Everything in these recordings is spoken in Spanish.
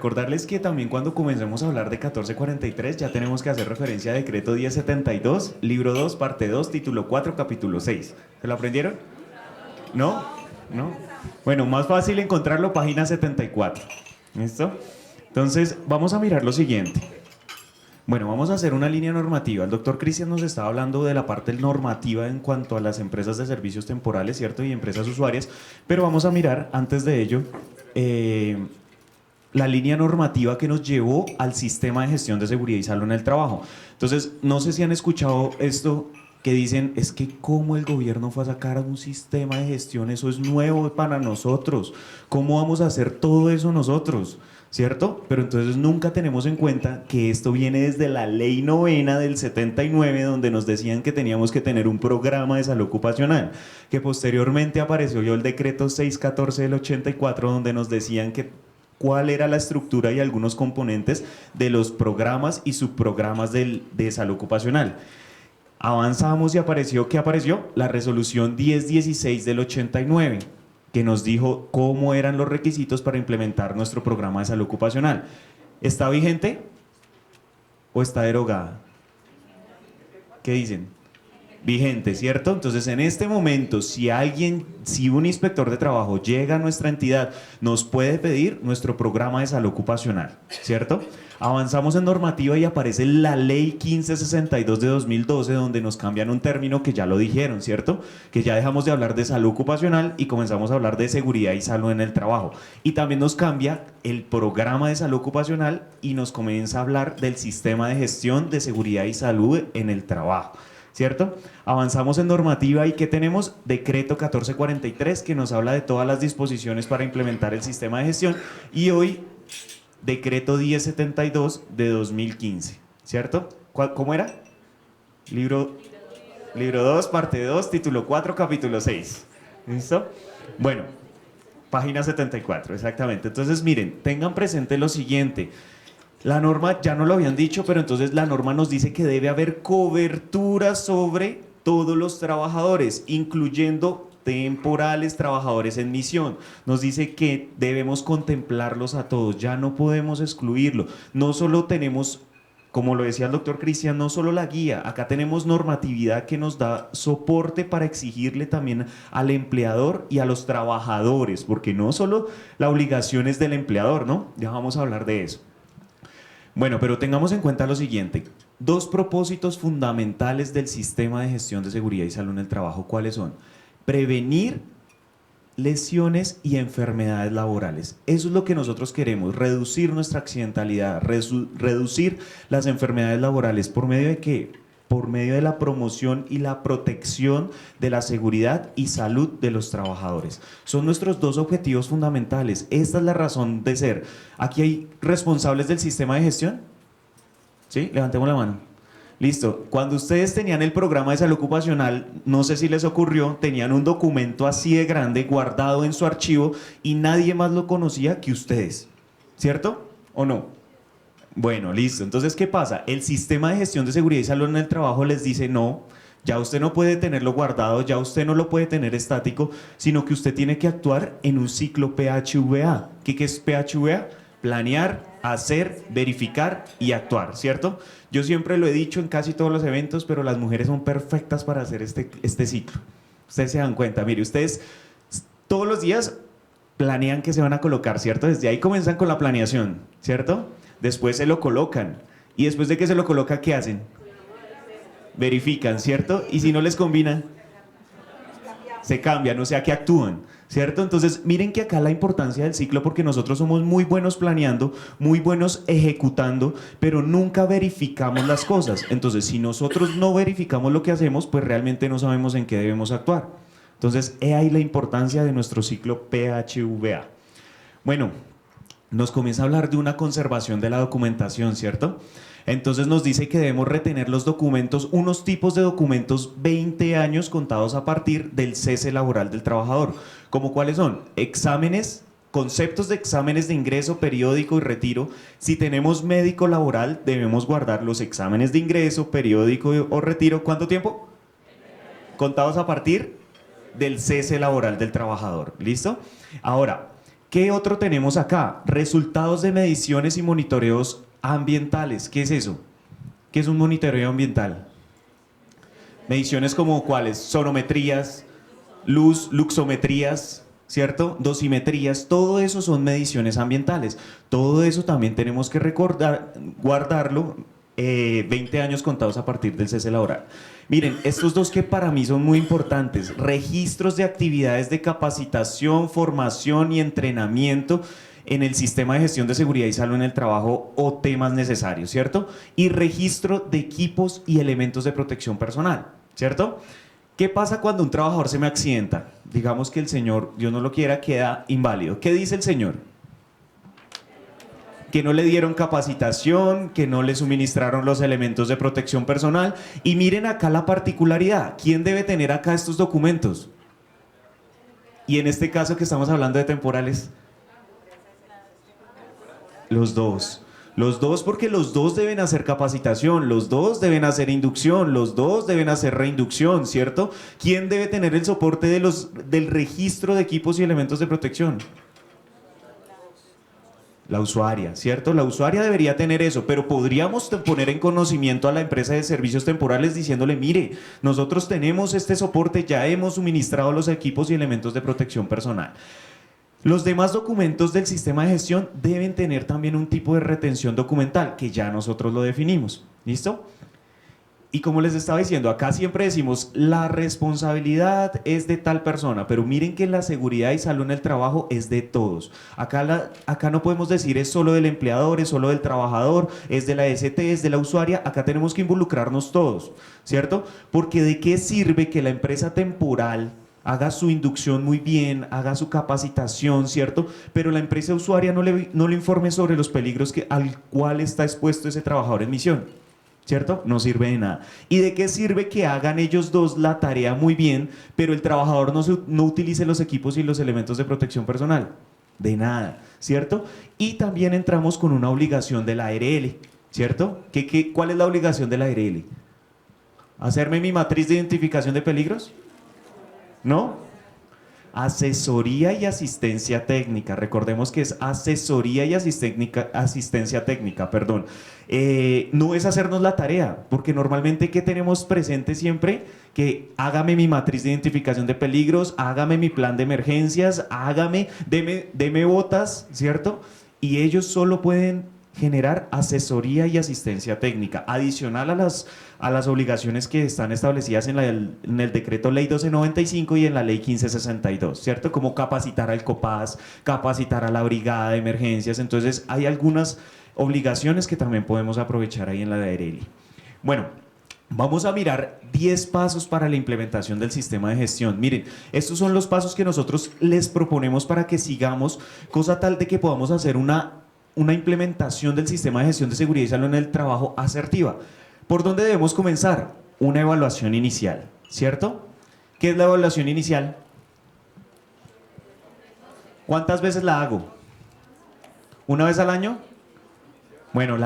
recordarles que también cuando comencemos a hablar de 1443 ya tenemos que hacer referencia a decreto 1072, libro 2, parte 2, título 4, capítulo 6. ¿Se lo aprendieron? ¿No? ¿No? Bueno, más fácil encontrarlo, página 74. ¿Listo? Entonces, vamos a mirar lo siguiente. Bueno, vamos a hacer una línea normativa. El doctor Cristian nos estaba hablando de la parte normativa en cuanto a las empresas de servicios temporales, ¿cierto? Y empresas usuarias, pero vamos a mirar, antes de ello, la línea normativa que nos llevó al sistema de gestión de seguridad y salud en el trabajo. Entonces, no sé si han escuchado esto que dicen, es que cómo el gobierno fue a sacar un sistema de gestión, eso es nuevo para nosotros, ¿cómo vamos a hacer todo eso nosotros? ¿Cierto? Pero entonces nunca tenemos en cuenta que esto viene desde la ley novena del 79, donde nos decían que teníamos que tener un programa de salud ocupacional, que posteriormente apareció el decreto 614 del 84, donde nos decían que cuál era la estructura y algunos componentes de los programas y subprogramas de salud ocupacional. Avanzamos y apareció, ¿qué apareció? La resolución 1016 del 89, que nos dijo cómo eran los requisitos para implementar nuestro programa de salud ocupacional. ¿Está vigente o está derogada? ¿Qué dicen? Vigente, ¿cierto? Entonces, en este momento, si un inspector de trabajo llega a nuestra entidad, nos puede pedir nuestro programa de salud ocupacional, ¿cierto? Avanzamos en normativa y aparece la ley 1562 de 2012, donde nos cambian un término que ya lo dijeron, ¿cierto? Que ya dejamos de hablar de salud ocupacional y comenzamos a hablar de seguridad y salud en el trabajo. Y también nos cambia el programa de salud ocupacional y nos comienza a hablar del sistema de gestión de seguridad y salud en el trabajo, ¿cierto? Avanzamos en normativa y ¿qué tenemos? Decreto 1443, que nos habla de todas las disposiciones para implementar el sistema de gestión, y hoy decreto 1072 de 2015, ¿cierto? ¿Cómo era? Libro 2, parte 2, título 4, capítulo 6. ¿Listo? Bueno, página 74, exactamente. Entonces, miren, tengan presente lo siguiente. La norma, ya no lo habían dicho, pero entonces la norma nos dice que debe haber cobertura sobre todos los trabajadores, incluyendo temporales, trabajadores en misión. Nos dice que debemos contemplarlos a todos, ya no podemos excluirlo. No solo tenemos, como lo decía el doctor Cristian, no solo la guía, acá tenemos normatividad que nos da soporte para exigirle también al empleador y a los trabajadores, porque no solo la obligación es del empleador, ¿no? Ya vamos a hablar de eso. Bueno, pero tengamos en cuenta lo siguiente. Dos propósitos fundamentales del sistema de gestión de seguridad y salud en el trabajo, ¿cuáles son? Prevenir lesiones y enfermedades laborales. Eso es lo que nosotros queremos, reducir nuestra accidentalidad, reducir las enfermedades laborales. ¿Por medio de qué? Por medio de la promoción y la protección de la seguridad y salud de los trabajadores. Son nuestros dos objetivos fundamentales. Esta es la razón de ser. ¿Aquí hay responsables del sistema de gestión? ¿Sí? Levantemos la mano. Listo. Cuando ustedes tenían el programa de salud ocupacional, no sé si les ocurrió, tenían un documento así de grande guardado en su archivo y nadie más lo conocía que ustedes. ¿Cierto? ¿O no? Bueno, listo. Entonces, ¿qué pasa? El sistema de gestión de seguridad y salud en el trabajo les dice no, ya usted no puede tenerlo guardado, ya usted no lo puede tener estático, sino que usted tiene que actuar en un ciclo PHVA. ¿Qué es PHVA? Planear, hacer, verificar y actuar, ¿cierto? Yo siempre lo he dicho en casi todos los eventos, pero las mujeres son perfectas para hacer este ciclo. Ustedes se dan cuenta, mire, ustedes todos los días planean que se van a colocar, ¿cierto? Desde ahí comienzan con la planeación, ¿cierto? Después se lo colocan. Y después de que se lo coloca, ¿qué hacen? Verifican, ¿cierto? Y si no les combina, se cambian, o sea que actúan, ¿cierto? Entonces, miren que acá la importancia del ciclo, porque nosotros somos muy buenos planeando, muy buenos ejecutando, pero nunca verificamos las cosas. Entonces, si nosotros no verificamos lo que hacemos, pues realmente no sabemos en qué debemos actuar. Entonces, he ahí la importancia de nuestro ciclo PHVA. Bueno, nos comienza a hablar de una conservación de la documentación, ¿cierto? Entonces nos dice que debemos retener los documentos, unos tipos de documentos 20 años contados a partir del cese laboral del trabajador. ¿Como cuáles son? Exámenes, conceptos de exámenes de ingreso, periódico y retiro. Si tenemos médico laboral, debemos guardar los exámenes de ingreso, periódico o retiro. ¿Cuánto tiempo? Contados a partir del cese laboral del trabajador. ¿Listo? Ahora, ¿Qué otro tenemos acá? Resultados de mediciones y monitoreos ambientales. ¿Qué es eso? ¿Qué es un monitoreo ambiental? Mediciones como cuáles, sonometrías, luz, luxometrías, ¿cierto? Dosimetrías, todo eso son mediciones ambientales. Todo eso también tenemos que recordar, guardarlo 20 años contados a partir del cese laboral. Miren, estos dos que para mí son muy importantes, registros de actividades de capacitación, formación y entrenamiento en el sistema de gestión de seguridad y salud en el trabajo o temas necesarios, ¿cierto? Y registro de equipos y elementos de protección personal, ¿cierto? ¿Qué pasa cuando un trabajador se me accidenta? Digamos que el señor, Dios no lo quiera, queda inválido. ¿Qué dice el señor? Que no le dieron capacitación, que no le suministraron los elementos de protección personal. Y miren acá la particularidad. ¿Quién debe tener acá estos documentos? Y en este caso que estamos hablando de temporales, los dos. Los dos, porque los dos deben hacer capacitación, los dos deben hacer inducción, los dos deben hacer reinducción, ¿cierto? ¿Quién debe tener el soporte del registro de equipos y elementos de protección? La usuaria, ¿cierto? La usuaria debería tener eso, pero podríamos poner en conocimiento a la empresa de servicios temporales diciéndole, mire, nosotros tenemos este soporte, ya hemos suministrado los equipos y elementos de protección personal. Los demás documentos del sistema de gestión deben tener también un tipo de retención documental, que ya nosotros lo definimos. ¿Listo? Y como les estaba diciendo, acá siempre decimos, la responsabilidad es de tal persona, pero miren que la seguridad y salud en el trabajo es de todos. Acá no podemos decir es solo del empleador, es solo del trabajador, es de la ST, es de la usuaria, acá tenemos que involucrarnos todos, ¿cierto? Porque ¿de qué sirve que la empresa temporal haga su inducción muy bien, haga su capacitación, ¿cierto? Pero la empresa usuaria no le informe sobre los peligros al cual está expuesto ese trabajador en misión, ¿cierto? No sirve de nada. ¿Y de qué sirve que hagan ellos dos la tarea muy bien, pero el trabajador no utilice los equipos y los elementos de protección personal? De nada, ¿cierto? Y también entramos con una obligación de la ARL, ¿cierto? ¿Cuál es la obligación de la ARL? ¿Hacerme mi matriz de identificación de peligros? ¿No? Asesoría y asistencia técnica. Recordemos que es asesoría y asistencia técnica, perdón. No es hacernos la tarea, porque normalmente ¿qué tenemos presente siempre? Que hágame mi matriz de identificación de peligros, hágame mi plan de emergencias, deme botas, ¿cierto? Y ellos solo pueden generar asesoría y asistencia técnica, adicional a las obligaciones que están establecidas en el decreto ley 1295 y en la ley 1562, ¿cierto? Como capacitar al COPAS, capacitar a la brigada de emergencias. Entonces hay algunas obligaciones que también podemos aprovechar ahí en la de ARL. Bueno, vamos a mirar 10 pasos para la implementación del sistema de gestión. Miren, estos son los pasos que nosotros les proponemos para que sigamos, cosa tal de que podamos hacer una implementación del sistema de gestión de seguridad y salud en el trabajo asertiva. ¿Por dónde debemos comenzar? Una evaluación inicial, ¿cierto? ¿Qué es la evaluación inicial? ¿Cuántas veces la hago? ¿Una vez al año? Bueno,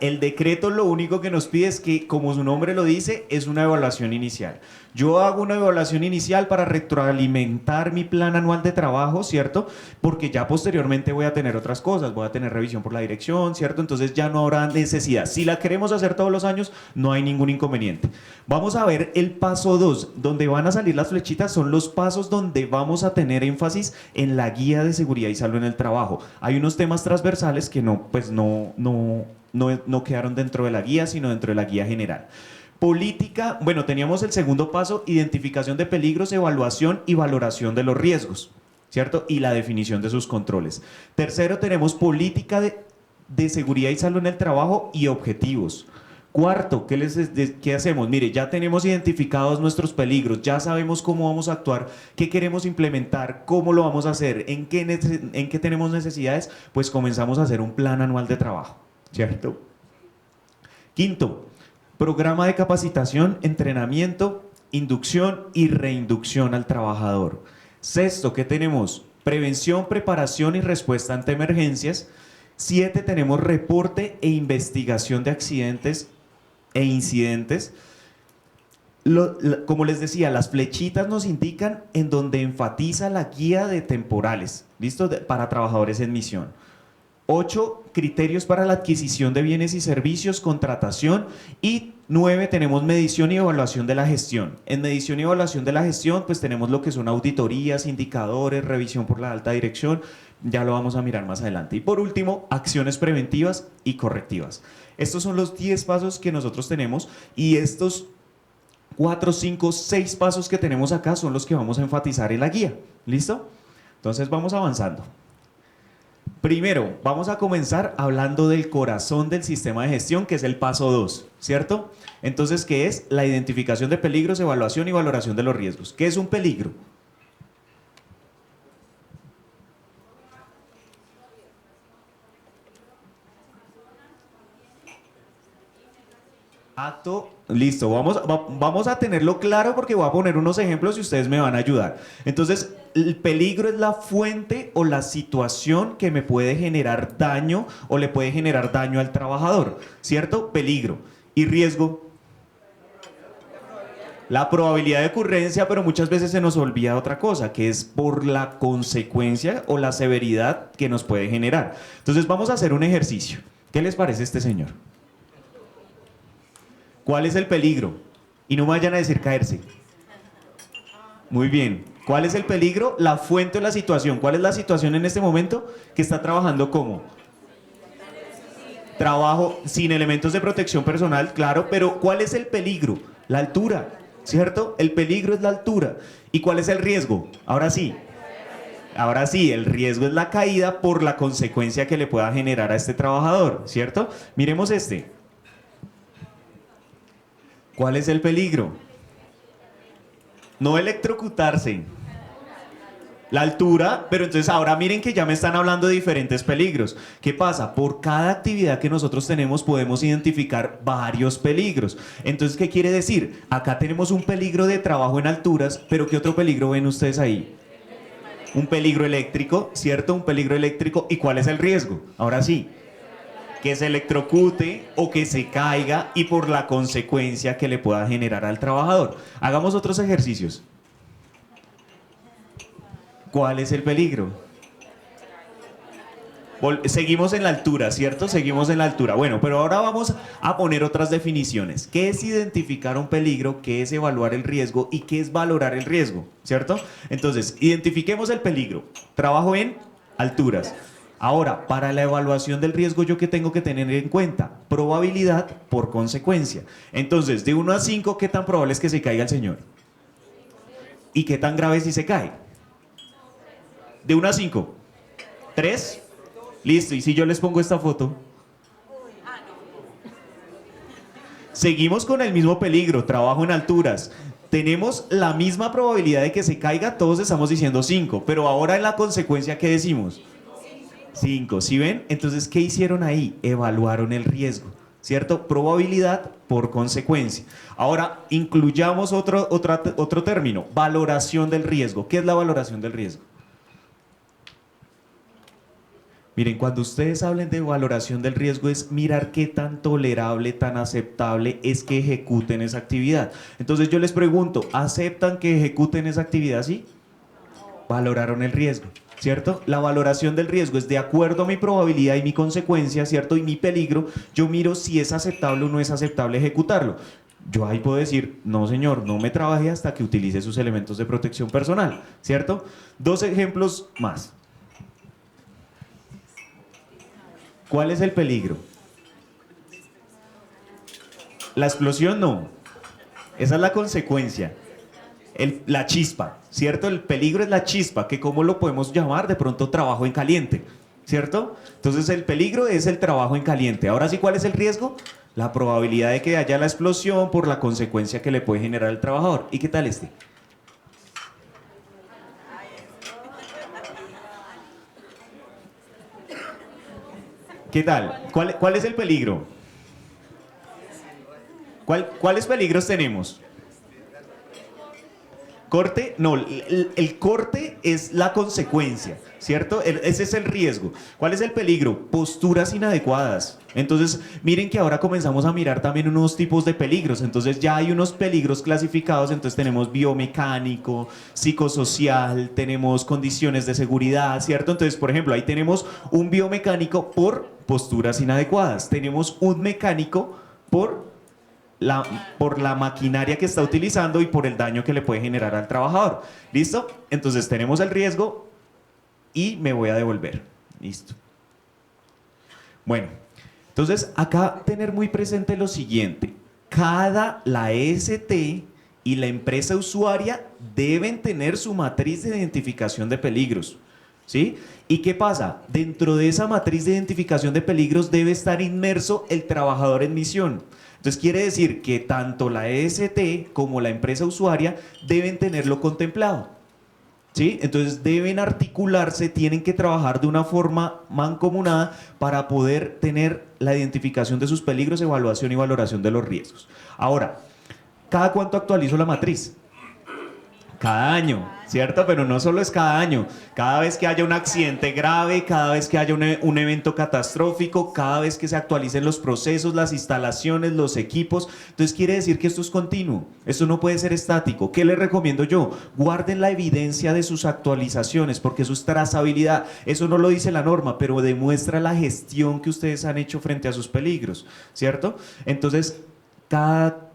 el decreto lo único que nos pide es que, como su nombre lo dice, es una evaluación inicial. Yo hago una evaluación inicial para retroalimentar mi plan anual de trabajo, ¿cierto? Porque ya posteriormente voy a tener otras cosas, voy a tener revisión por la dirección, ¿cierto? Entonces ya no habrá necesidad. Si la queremos hacer todos los años, no hay ningún inconveniente. Vamos a ver el paso 2, donde van a salir las flechitas, son los pasos donde vamos a tener énfasis en la guía de seguridad y salud en el trabajo. Hay unos temas transversales que no quedaron dentro de la guía, sino dentro de la guía general. Política, bueno, teníamos el segundo paso, identificación de peligros, evaluación y valoración de los riesgos, ¿cierto? Y la definición de sus controles. Tercero, tenemos política de seguridad y salud en el trabajo y objetivos. Cuarto, ¿qué hacemos? Mire, ya tenemos identificados nuestros peligros, ya sabemos cómo vamos a actuar, qué queremos implementar, cómo lo vamos a hacer, en qué tenemos necesidades, pues comenzamos a hacer un plan anual de trabajo, ¿cierto? Quinto, programa de capacitación, entrenamiento, inducción y reinducción al trabajador. Sexto, ¿qué tenemos? Prevención, preparación y respuesta ante emergencias. 7, tenemos reporte e investigación de accidentes e incidentes. Como les decía, las flechitas nos indican en donde enfatiza la guía de temporales, ¿listo? Para trabajadores en misión. 8 criterios para la adquisición de bienes y servicios, contratación. Y 9 tenemos medición y evaluación de la gestión. En medición y evaluación de la gestión, pues tenemos lo que son auditorías, indicadores, revisión por la alta dirección. Ya lo vamos a mirar más adelante. Y por último, acciones preventivas y correctivas. Estos son los 10 pasos que nosotros tenemos, y estos 4, 5, 6 pasos que tenemos acá son los que vamos a enfatizar en la guía. ¿Listo? Entonces vamos avanzando. Primero, vamos a comenzar hablando del corazón del sistema de gestión, que es el paso 2, ¿cierto? Entonces, ¿qué es? La identificación de peligros, evaluación y valoración de los riesgos. ¿Qué es un peligro? Acto, listo, vamos a tenerlo claro porque voy a poner unos ejemplos y ustedes me van a ayudar. Entonces, el peligro es la fuente o la situación que me puede generar daño o le puede generar daño al trabajador, ¿cierto? Peligro. Y riesgo, la probabilidad de ocurrencia, pero muchas veces se nos olvida otra cosa, que es por la consecuencia o la severidad que nos puede generar. Entonces, vamos a hacer un ejercicio. ¿Qué les parece este señor? ¿Cuál es el peligro? Y no me vayan a decir caerse. Muy bien. ¿Cuál es el peligro? La fuente o la situación. ¿Cuál es la situación en este momento? Que está trabajando como trabajo sin elementos de protección personal, claro, pero ¿cuál es el peligro? La altura, ¿cierto? El peligro es la altura. ¿Y cuál es el riesgo? Ahora sí. Ahora sí, el riesgo es la caída por la consecuencia que le pueda generar a este trabajador, ¿cierto? Miremos este. ¿Cuál es el peligro? No electrocutarse. La altura, pero entonces ahora miren que ya me están hablando de diferentes peligros. ¿Qué pasa? Por cada actividad que nosotros tenemos podemos identificar varios peligros. Entonces, ¿qué quiere decir? Acá tenemos un peligro de trabajo en alturas, pero ¿qué otro peligro ven ustedes ahí? Un peligro eléctrico, ¿cierto? Un peligro eléctrico. ¿Y cuál es el riesgo? Ahora sí. Que se electrocute o que se caiga y por la consecuencia que le pueda generar al trabajador. Hagamos otros ejercicios. ¿Cuál es el peligro? Seguimos en la altura, ¿cierto? Seguimos en la altura. Bueno, pero ahora vamos a poner otras definiciones. ¿Qué es identificar un peligro? ¿Qué es evaluar el riesgo? ¿Y qué es valorar el riesgo? ¿Cierto? Entonces, identifiquemos el peligro. Trabajo en alturas. Ahora, para la evaluación del riesgo, ¿yo qué tengo que tener en cuenta? Probabilidad por consecuencia. Entonces, de 1 a 5, ¿qué tan probable es que se caiga el señor? ¿Y qué tan grave si se cae? De 1 a 5. 3. Listo, y si yo les pongo esta foto. Seguimos con el mismo peligro, trabajo en alturas. Tenemos la misma probabilidad de que se caiga, todos estamos diciendo 5, pero ahora en la consecuencia, ¿qué decimos? 5, ¿sí ven? Entonces, ¿qué hicieron ahí? Evaluaron el riesgo, ¿cierto? Probabilidad por consecuencia. Ahora, incluyamos otro término, valoración del riesgo. ¿Qué es la valoración del riesgo? Miren, cuando ustedes hablen de valoración del riesgo es mirar qué tan tolerable, tan aceptable es que ejecuten esa actividad. Entonces yo les pregunto, ¿aceptan que ejecuten esa actividad? ¿Sí? Valoraron el riesgo, ¿cierto? La valoración del riesgo es de acuerdo a mi probabilidad y mi consecuencia, ¿cierto? Y mi peligro, yo miro si es aceptable o no es aceptable ejecutarlo. Yo ahí puedo decir, no señor, no me trabaje hasta que utilice sus elementos de protección personal, ¿cierto? 2 ejemplos más. ¿Cuál es el peligro? La explosión no. Esa es la consecuencia. La chispa, ¿cierto? El peligro es la chispa, que ¿cómo lo podemos llamar? De pronto trabajo en caliente, ¿cierto? Entonces el peligro es el trabajo en caliente. Ahora sí, ¿cuál es el riesgo? La probabilidad de que haya la explosión por la consecuencia que le puede generar al trabajador. ¿Y qué tal este? ¿Qué tal? ¿Cuál es el peligro? ¿Cuáles peligros tenemos? Corte, no, el corte es la consecuencia, ¿cierto? Ese es el riesgo. ¿Cuál es el peligro? Posturas inadecuadas. Entonces, miren que ahora comenzamos a mirar también unos tipos de peligros. Entonces, ya hay unos peligros clasificados. Entonces, tenemos biomecánico, psicosocial, tenemos condiciones de seguridad, ¿cierto? Entonces, por ejemplo, ahí tenemos un biomecánico por posturas inadecuadas. Tenemos un mecánico por la maquinaria que está utilizando y por el daño que le puede generar al trabajador. ¿Listo? Entonces tenemos el riesgo y me voy a devolver. Listo. Bueno, entonces acá tener muy presente lo siguiente. La EST y la empresa usuaria deben tener su matriz de identificación de peligros. ¿Sí? ¿Y qué pasa? Dentro de esa matriz de identificación de peligros debe estar inmerso el trabajador en misión. Entonces quiere decir que tanto la EST como la empresa usuaria deben tenerlo contemplado. ¿Sí? Entonces deben articularse, tienen que trabajar de una forma mancomunada para poder tener la identificación de sus peligros, evaluación y valoración de los riesgos. Ahora, ¿cada cuánto actualizo la matriz? Cada año, ¿cierto? Pero no solo es cada año. Cada vez que haya un accidente grave, cada vez que haya un evento catastrófico, cada vez que se actualicen los procesos, las instalaciones, los equipos. Entonces quiere decir que esto es continuo. Esto no puede ser estático. ¿Qué les recomiendo yo? Guarden la evidencia de sus actualizaciones porque eso es trazabilidad. Eso no lo dice la norma, pero demuestra la gestión que ustedes han hecho frente a sus peligros, ¿cierto? Entonces, cada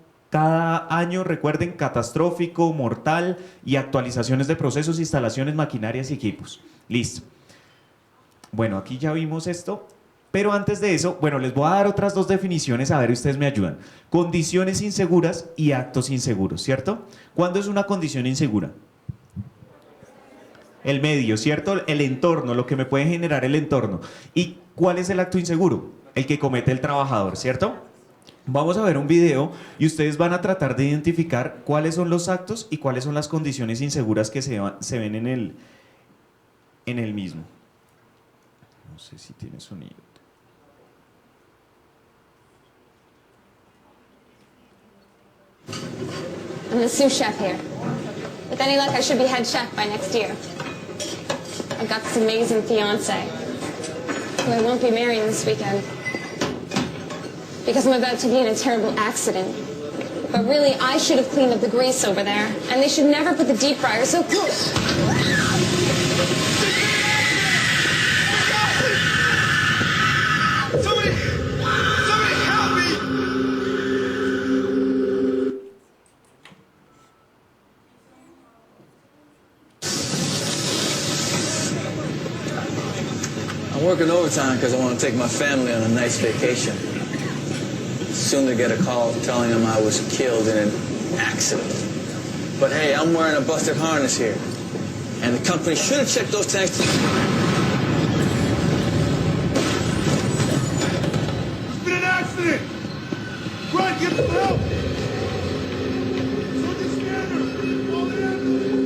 año, recuerden, catastrófico, mortal y actualizaciones de procesos, instalaciones, maquinarias y equipos. Listo. Bueno, aquí ya vimos esto, pero antes de eso, bueno, les voy a dar otras dos definiciones, a ver, ustedes me ayudan. Condiciones inseguras y actos inseguros, ¿cierto? ¿Cuándo es una condición insegura? El medio, ¿cierto? El entorno, lo que me puede generar el entorno. ¿Y cuál es el acto inseguro? El que comete el trabajador, ¿cierto? Vamos a ver un video y ustedes van a tratar de identificar cuáles son los actos y cuáles son las condiciones inseguras que se ven en el mismo. No sé si tiene sonido. I'm the sous chef here. With any luck, I should be head chef by next year. I've got this amazing fiance, who I won't be marrying this weekend. Because I'm about to be in a terrible accident. But really, I should have cleaned up the grease over there. And they should never put the deep fryer so close. Somebody help me! I'm working overtime because I want to take my family on a nice vacation. Soon to get a call telling them I was killed in an accident. But hey, I'm wearing a busted harness here. And the company should have checked those tanks. There's been an accident! Run, get some help! Sergeant Scanner! Call the ambulance!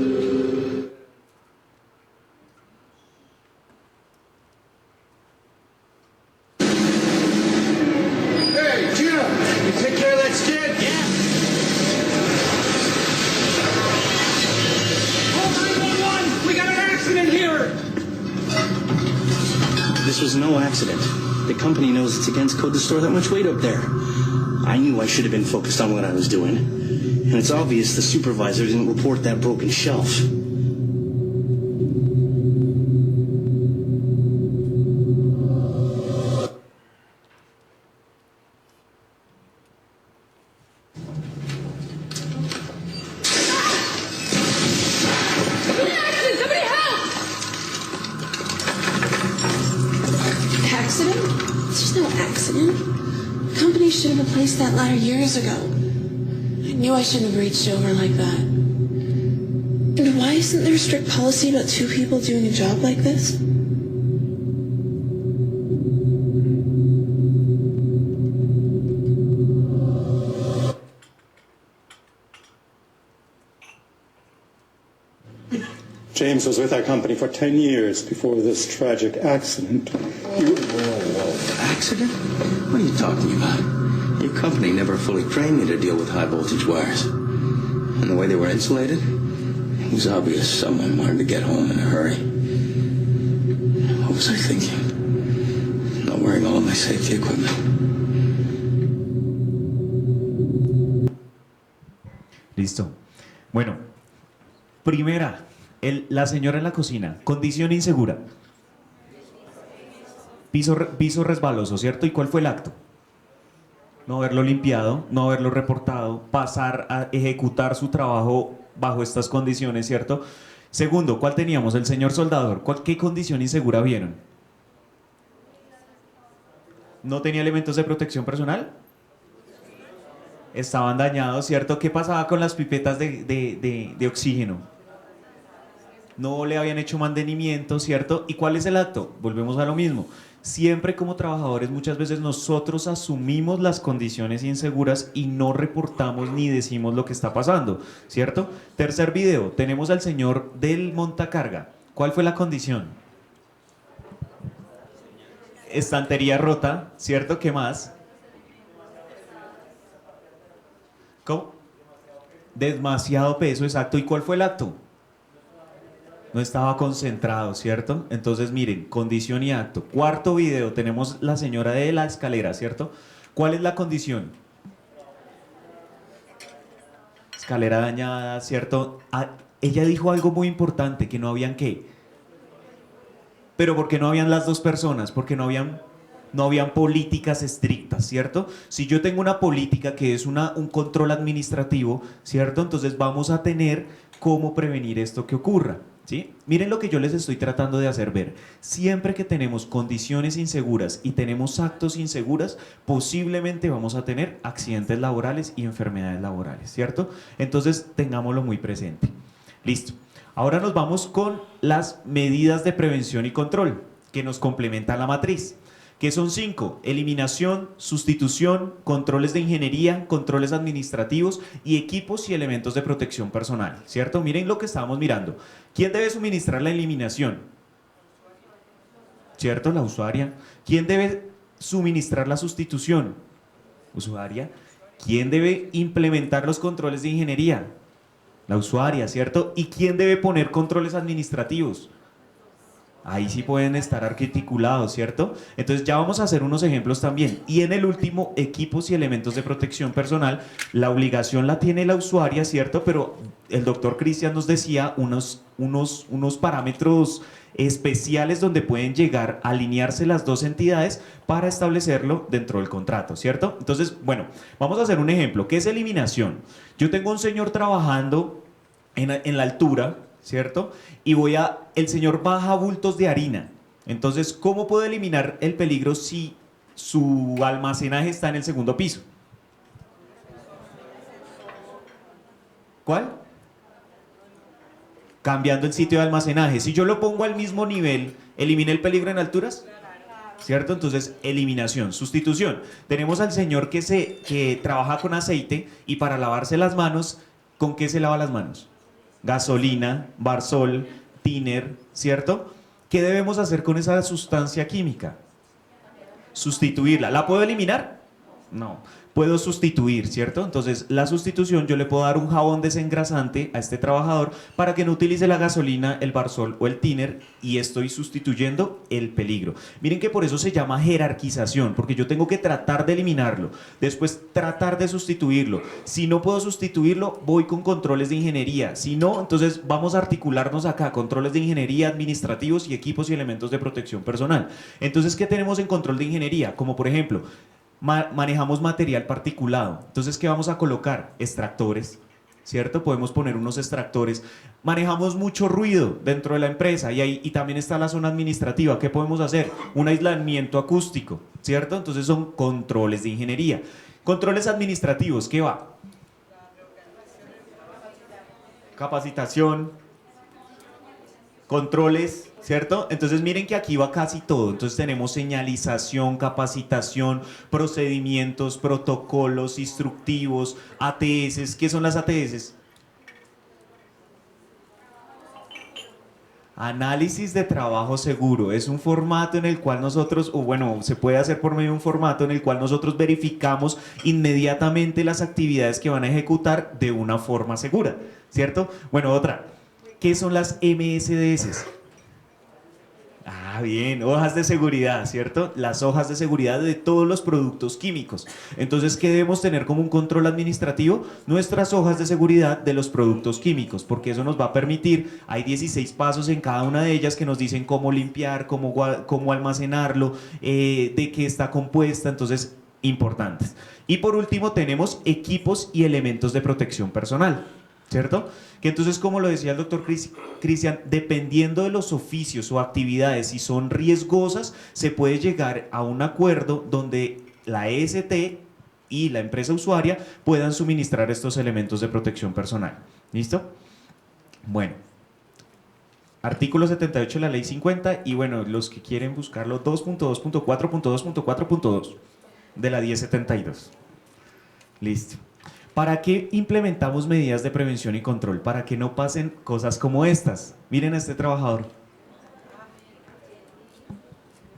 Hey, Gina! You take care of that skid? Yeah. Call 911! We got an accident here! This was no accident. The company knows it's against code to store that much weight up there. I knew I should have been focused on what I was doing. And it's obvious the supervisor didn't report that broken shelf. Somebody help! Accident? There's no accident. The company should have replaced that ladder years ago. I knew I shouldn't have reached over like that. And why isn't there a strict policy about two people doing a job like this? James was with our company for 10 years before this tragic accident. Accident? What are you talking about? Your company never fully trained me to deal with high voltage wires. And the way they were insulated, It was obvious someone wanted to get home in a hurry. What was I thinking? Not wearing all of my safety equipment. Listo. Bueno, primera, la señora en la cocina, condición insegura. Piso resbaloso, ¿cierto? ¿Y cuál fue el acto? No haberlo limpiado, no haberlo reportado, pasar a ejecutar su trabajo bajo estas condiciones, ¿cierto? Segundo, ¿cuál teníamos? El señor soldador. ¿Qué condición insegura vieron? ¿No tenía elementos de protección personal? Estaban dañados, ¿cierto? ¿Qué pasaba con las pipetas de oxígeno? No le habían hecho mantenimiento, ¿cierto? ¿Y cuál es el acto? Volvemos a lo mismo. Siempre como trabajadores muchas veces nosotros asumimos las condiciones inseguras y no reportamos ni decimos lo que está pasando, ¿cierto? Tercer video, tenemos al señor del montacarga. ¿Cuál fue la condición? Estantería rota, ¿cierto? ¿Qué más? ¿Cómo? Demasiado peso, exacto. ¿Y cuál fue el acto? No estaba concentrado, ¿cierto? Entonces, miren, condición y acto. Cuarto video, tenemos la señora de la escalera, ¿cierto? ¿Cuál es la condición? Escalera dañada, ¿cierto? Ella dijo algo muy importante, que no habían qué. Pero porque no habían las dos personas, porque no habían políticas estrictas, ¿cierto? Si yo tengo una política que es un control administrativo, ¿cierto? Entonces vamos a tener cómo prevenir esto que ocurra, ¿sí? Miren lo que yo les estoy tratando de hacer ver. Siempre que tenemos condiciones inseguras y tenemos actos inseguras, posiblemente vamos a tener accidentes laborales y enfermedades laborales, ¿cierto? Entonces tengámoslo muy presente. Listo. Ahora nos vamos con las medidas de prevención y control que nos complementan la matriz, que son 5: eliminación, sustitución, controles de ingeniería, controles administrativos y equipos y elementos de protección personal, ¿cierto? Miren lo que estábamos mirando. ¿Quién debe suministrar la eliminación? ¿Cierto? La usuaria. ¿Quién debe suministrar la sustitución? Usuaria. ¿Quién debe implementar los controles de ingeniería? La usuaria, ¿cierto? ¿Y quién debe poner controles administrativos? Ahí sí pueden estar articulados, ¿cierto? Entonces ya vamos a hacer unos ejemplos también. Y en el último, equipos y elementos de protección personal, la obligación la tiene la usuaria, ¿cierto? Pero el doctor Cristian nos decía unos parámetros especiales donde pueden llegar a alinearse las dos entidades para establecerlo dentro del contrato, ¿cierto? Entonces, bueno, vamos a hacer un ejemplo. ¿Qué es eliminación? Yo tengo un señor trabajando en la altura, ¿cierto? Y el señor baja bultos de harina. Entonces, ¿cómo puedo eliminar el peligro si su almacenaje está en el segundo piso? ¿Cuál? Cambiando el sitio de almacenaje. Si yo lo pongo al mismo nivel, ¿elimina el peligro en alturas? ¿Cierto? Entonces, eliminación. Sustitución. Tenemos al señor que trabaja con aceite y para lavarse las manos, ¿con qué se lava las manos? Gasolina, barsol, thinner, ¿cierto? ¿Qué debemos hacer con esa sustancia química? Sustituirla. ¿La puedo eliminar? No. Puedo sustituir, ¿cierto? Entonces, la sustitución, yo le puedo dar un jabón desengrasante a este trabajador para que no utilice la gasolina, el barsol o el thinner, y estoy sustituyendo el peligro. Miren que por eso se llama jerarquización, porque yo tengo que tratar de eliminarlo, después tratar de sustituirlo. Si no puedo sustituirlo, voy con controles de ingeniería. Si no, entonces vamos a articularnos acá, controles de ingeniería, administrativos y equipos y elementos de protección personal. Entonces, ¿qué tenemos en control de ingeniería? Como por ejemplo, manejamos material particulado. Entonces, ¿qué vamos a colocar? Extractores, ¿cierto? Podemos poner unos extractores. Manejamos mucho ruido dentro de la empresa y también está la zona administrativa. ¿Qué podemos hacer? Un aislamiento acústico, ¿cierto? Entonces son controles de ingeniería. Controles administrativos, ¿qué va? Capacitación, controles, ¿cierto? Entonces miren que aquí va casi todo. Entonces tenemos señalización, capacitación, procedimientos, protocolos, instructivos, ATS. ¿Qué son las ATS? Análisis de trabajo seguro. Es un formato en el cual nosotros, o bueno, se puede hacer por medio de un formato en el cual nosotros verificamos inmediatamente las actividades que van a ejecutar de una forma segura, ¿cierto? Bueno, otra. ¿Qué son las MSDS? Ah, bien, hojas de seguridad, ¿cierto? Las hojas de seguridad de todos los productos químicos. Entonces, ¿qué debemos tener como un control administrativo? Nuestras hojas de seguridad de los productos químicos, porque eso nos va a permitir, hay 16 pasos en cada una de ellas que nos dicen cómo limpiar, cómo almacenarlo, de qué está compuesta, entonces, importantes. Y por último, tenemos equipos y elementos de protección personal, ¿cierto? Que entonces, como lo decía el doctor Cristian, dependiendo de los oficios o actividades, si son riesgosas, se puede llegar a un acuerdo donde la EST y la empresa usuaria puedan suministrar estos elementos de protección personal. ¿Listo? Bueno. Artículo 78 de la ley 50 y bueno, los que quieren buscarlo, 2.2.4.2.4.2 de la 1072. Listo. ¿Para qué implementamos medidas de prevención y control? Para que no pasen cosas como estas. Miren a este trabajador.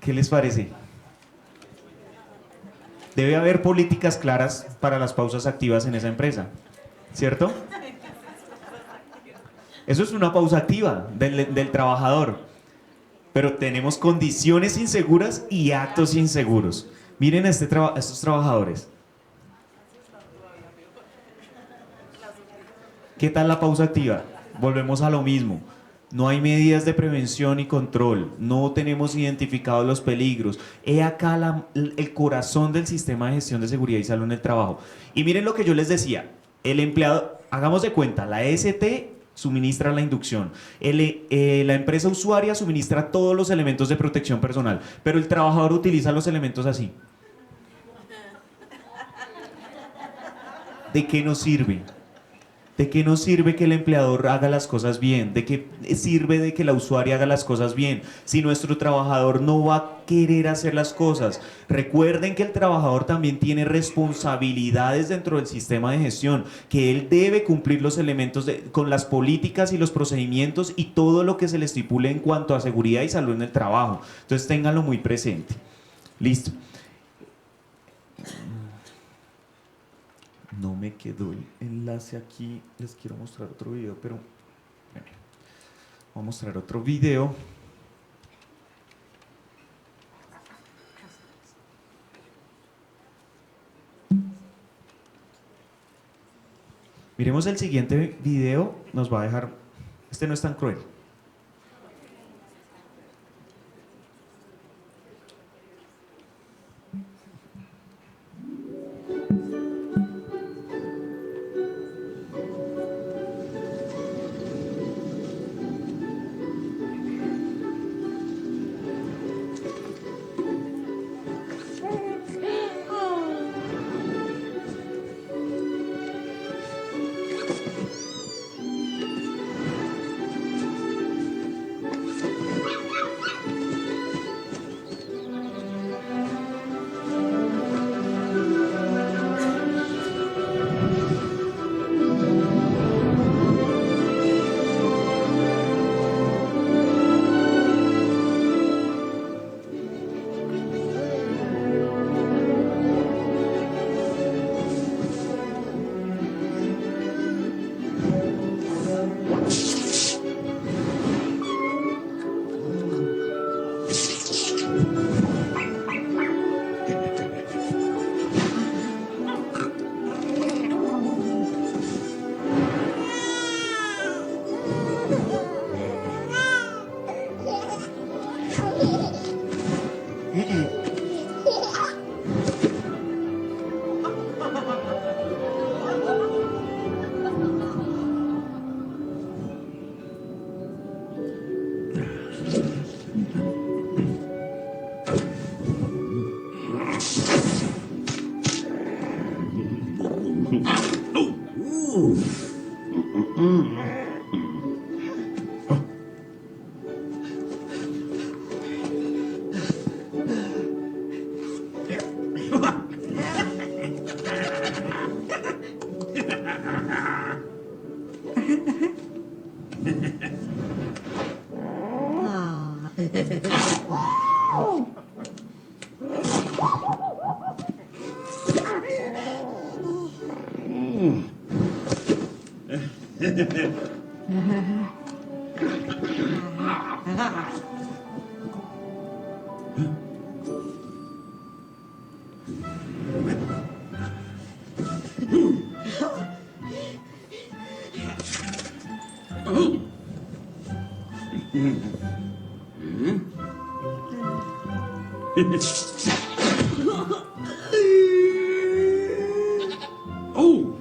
¿Qué les parece? Debe haber políticas claras para las pausas activas en esa empresa, ¿cierto? Eso es una pausa activa del trabajador. Pero tenemos condiciones inseguras y actos inseguros. Miren a estos trabajadores. ¿Qué tal la pausa activa? Volvemos a lo mismo. No hay medidas de prevención y control. No tenemos identificados los peligros. He acá el corazón del sistema de gestión de seguridad y salud en el trabajo. Y miren lo que yo les decía. El empleado, hagamos de cuenta, la EST suministra la inducción. La empresa usuaria suministra todos los elementos de protección personal. Pero el trabajador utiliza los elementos así. ¿De qué nos sirve? ¿De qué nos sirve que el empleador haga las cosas bien? ¿De qué sirve de que la usuaria haga las cosas bien? Si nuestro trabajador no va a querer hacer las cosas. Recuerden que el trabajador también tiene responsabilidades dentro del sistema de gestión, que él debe cumplir los elementos con las políticas y los procedimientos y todo lo que se le estipule en cuanto a seguridad y salud en el trabajo. Entonces ténganlo muy presente. Listo. No me quedó el enlace aquí, les quiero mostrar otro video, pero bueno, voy a mostrar otro video. Miremos el siguiente video, nos va a dejar, este no es tan cruel. Oh!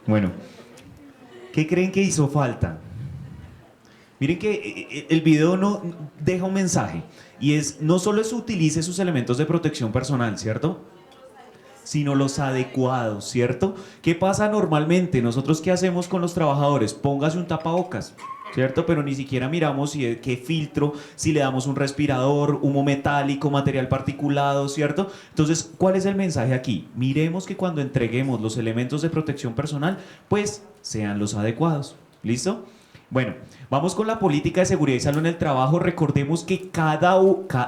Bueno, ¿qué creen que hizo falta? Miren que el video no deja un mensaje y es no solo es utilice sus elementos de protección personal, ¿cierto? Sino los adecuados, ¿cierto? ¿Qué pasa normalmente? Nosotros, ¿qué hacemos con los trabajadores? Póngase un tapabocas, ¿cierto? Pero ni siquiera miramos qué filtro, si le damos un respirador, humo metálico, material particulado, ¿cierto? Entonces, ¿cuál es el mensaje aquí? Miremos que cuando entreguemos los elementos de protección personal, pues sean los adecuados. ¿Listo? Bueno, vamos con la política de seguridad y salud en el trabajo. Recordemos que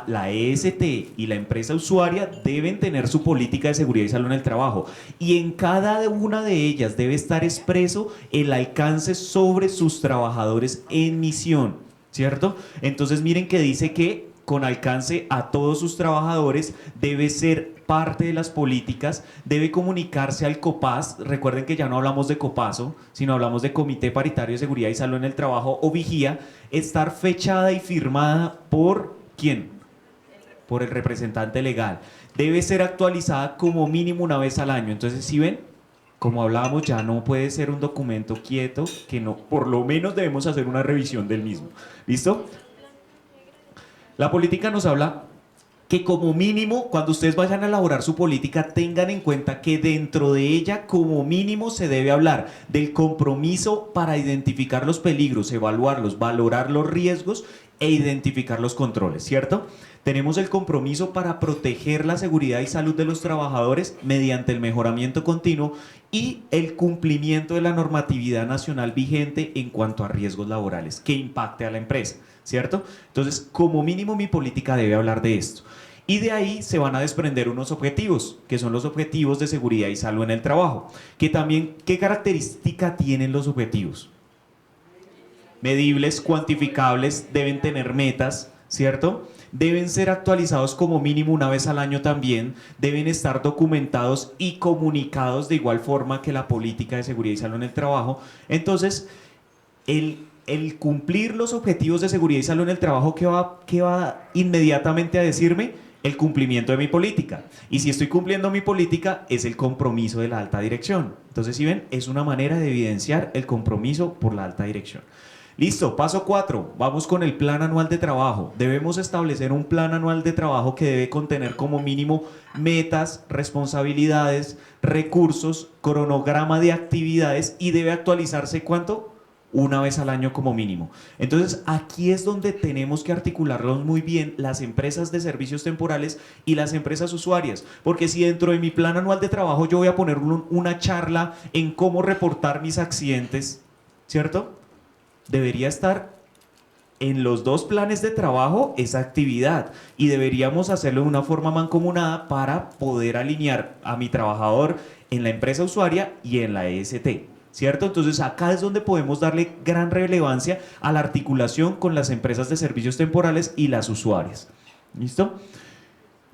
la EST y la empresa usuaria deben tener su política de seguridad y salud en el trabajo. Y en cada una de ellas debe estar expreso el alcance sobre sus trabajadores en misión, ¿cierto? Entonces miren que dice que con alcance a todos sus trabajadores debe ser parte de las políticas, debe comunicarse al COPAS. Recuerden que ya no hablamos de COPASO, sino hablamos de Comité Paritario de Seguridad y Salud en el Trabajo o Vigía, estar fechada y firmada por ¿quién? Por el representante legal. Debe ser actualizada como mínimo una vez al año. Entonces, ¿sí ven? Como hablábamos, ya no puede ser un documento quieto, que no, por lo menos debemos hacer una revisión del mismo. ¿Listo? La política nos habla que como mínimo, cuando ustedes vayan a elaborar su política, tengan en cuenta que dentro de ella, como mínimo, se debe hablar del compromiso para identificar los peligros, evaluarlos, valorar los riesgos e identificar los controles, ¿cierto? Tenemos el compromiso para proteger la seguridad y salud de los trabajadores mediante el mejoramiento continuo y el cumplimiento de la normatividad nacional vigente en cuanto a riesgos laborales que impacte a la empresa, ¿cierto? Entonces, como mínimo, mi política debe hablar de esto. Y de ahí se van a desprender unos objetivos, que son los objetivos de seguridad y salud en el trabajo. Que también, ¿qué característica tienen los objetivos? Medibles, cuantificables, deben tener metas, ¿cierto? Deben ser actualizados como mínimo una vez al año también, deben estar documentados y comunicados de igual forma que la política de seguridad y salud en el trabajo. Entonces, el cumplir los objetivos de seguridad y salud en el trabajo, ¿qué va inmediatamente a decirme? El cumplimiento de mi política. Y si estoy cumpliendo mi política, es el compromiso de la alta dirección. Entonces, si ven, es una manera de evidenciar el compromiso por la alta dirección. Listo, paso 4, vamos con el plan anual de trabajo. Debemos establecer un plan anual de trabajo que debe contener como mínimo metas, responsabilidades, recursos, cronograma de actividades y debe actualizarse ¿cuánto? Una vez al año como mínimo. Entonces aquí es donde tenemos que articularlos muy bien las empresas de servicios temporales y las empresas usuarias, porque si dentro de mi plan anual de trabajo yo voy a poner una charla en cómo reportar mis accidentes, ¿cierto? Debería estar en los dos planes de trabajo esa actividad y deberíamos hacerlo de una forma mancomunada para poder alinear a mi trabajador en la empresa usuaria y en la EST, ¿cierto? Entonces acá es donde podemos darle gran relevancia a la articulación con las empresas de servicios temporales y las usuarias. ¿Listo?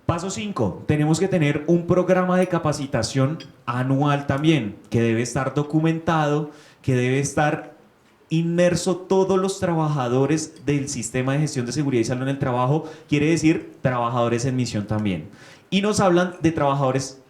Paso 5, tenemos que tener un programa de capacitación anual también, que debe estar documentado, que debe estar inmerso todos los trabajadores del sistema de gestión de seguridad y salud en el trabajo, quiere decir trabajadores en misión también. Y nos hablan de trabajadores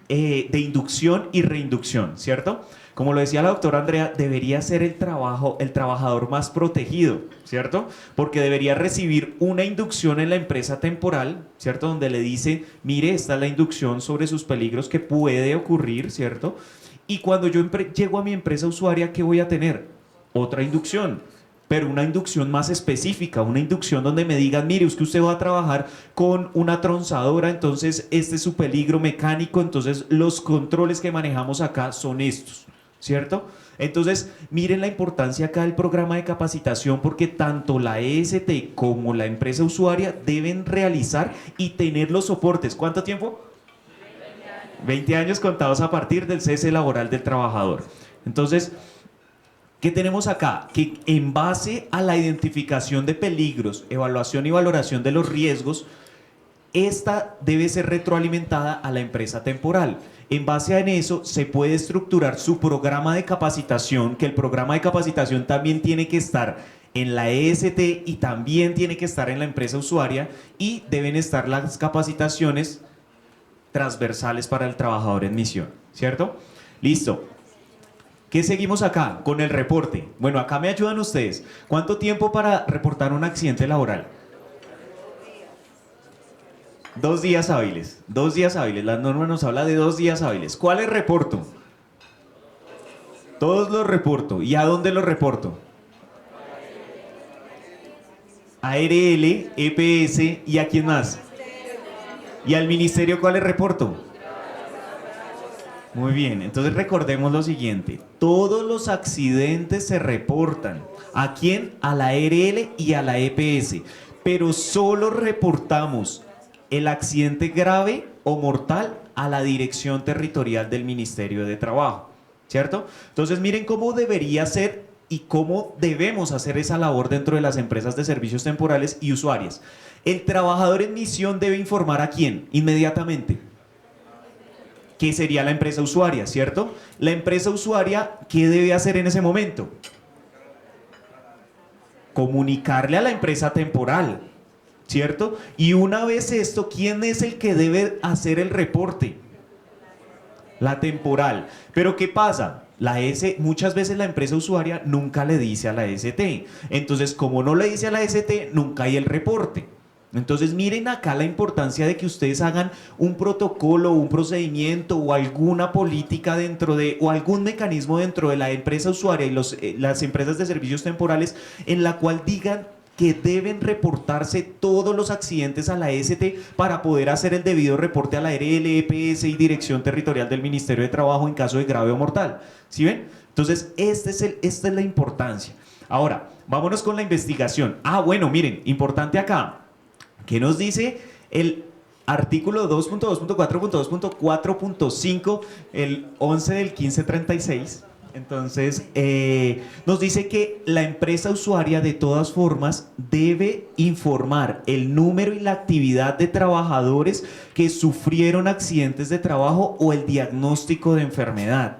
de inducción y reinducción, ¿cierto? Como lo decía la doctora Andrea, debería ser el trabajador más protegido, ¿cierto? Porque debería recibir una inducción en la empresa temporal, ¿cierto? Donde le dice, mire, esta es la inducción sobre sus peligros que puede ocurrir, ¿cierto? Y cuando yo llego a mi empresa usuaria, ¿qué voy a tener? Otra inducción, pero una inducción más específica, una inducción donde me digan, mire, es que usted va a trabajar con una tronzadora, entonces este es su peligro mecánico, entonces los controles que manejamos acá son estos, ¿cierto? Entonces, miren la importancia acá del programa de capacitación porque tanto la EST como la empresa usuaria deben realizar y tener los soportes. ¿Cuánto tiempo? 20 años contados a partir del cese laboral del trabajador. Entonces, ¿qué tenemos acá? Que en base a la identificación de peligros, evaluación y valoración de los riesgos, esta debe ser retroalimentada a la empresa temporal. En base a eso se puede estructurar su programa de capacitación, que el programa de capacitación también tiene que estar en la EST y también tiene que estar en la empresa usuaria y deben estar las capacitaciones transversales para el trabajador en misión, ¿cierto? Listo. ¿Qué seguimos acá? Con el reporte. Bueno, acá me ayudan ustedes. ¿Cuánto tiempo para reportar un accidente laboral? 2 días hábiles. 2 días hábiles. La norma nos habla de 2 días hábiles. ¿Cuáles reporto? Todos los reporto. ¿Y a dónde los reporto? ARL, EPS y ¿a quién más? ¿Y al ministerio cuáles reporto? Muy bien, entonces recordemos lo siguiente, todos los accidentes se reportan, ¿a quién? A la ARL y a la EPS, pero solo reportamos el accidente grave o mortal a la Dirección Territorial del Ministerio de Trabajo, ¿cierto? Entonces miren cómo debería ser y cómo debemos hacer esa labor dentro de las empresas de servicios temporales y usuarias. El trabajador en misión debe informar ¿a quién? Inmediatamente. ¿Qué sería la empresa usuaria, cierto? La empresa usuaria, ¿qué debe hacer en ese momento? Comunicarle a la empresa temporal, ¿cierto? Y una vez esto, ¿quién es el que debe hacer el reporte? La temporal. Pero ¿qué pasa? Muchas veces la empresa usuaria nunca le dice a la EST. Entonces, como no le dice a la EST, nunca hay el reporte. Entonces miren acá la importancia de que ustedes hagan un protocolo, un procedimiento o alguna política o algún mecanismo dentro de la empresa usuaria y las empresas de servicios temporales en la cual digan que deben reportarse todos los accidentes a la EST para poder hacer el debido reporte a la ARL, EPS y Dirección Territorial del Ministerio de Trabajo en caso de grave o mortal. ¿Sí ven? Entonces esta es la importancia. Ahora, vámonos con la investigación. Bueno, miren, importante acá. ¿Qué nos dice el artículo 2.2.4.2.4.5, el 11 del 1536? Entonces, nos dice que la empresa usuaria de todas formas debe informar el número y la actividad de trabajadores que sufrieron accidentes de trabajo o el diagnóstico de enfermedad.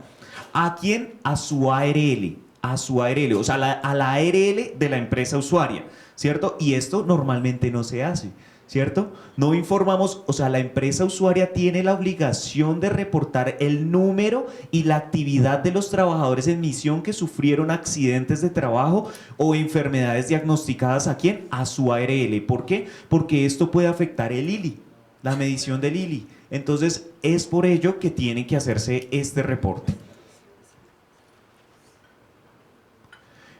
¿A quién? A su ARL, a su ARL, o sea, a la ARL de la empresa usuaria, ¿cierto? Y esto normalmente no se hace, ¿cierto? No informamos, o sea, la empresa usuaria tiene la obligación de reportar el número y la actividad de los trabajadores en misión que sufrieron accidentes de trabajo o enfermedades diagnosticadas. ¿A quién? A su ARL. ¿Por qué? Porque esto puede afectar el ILI, la medición del ILI. Entonces, es por ello que tiene que hacerse este reporte.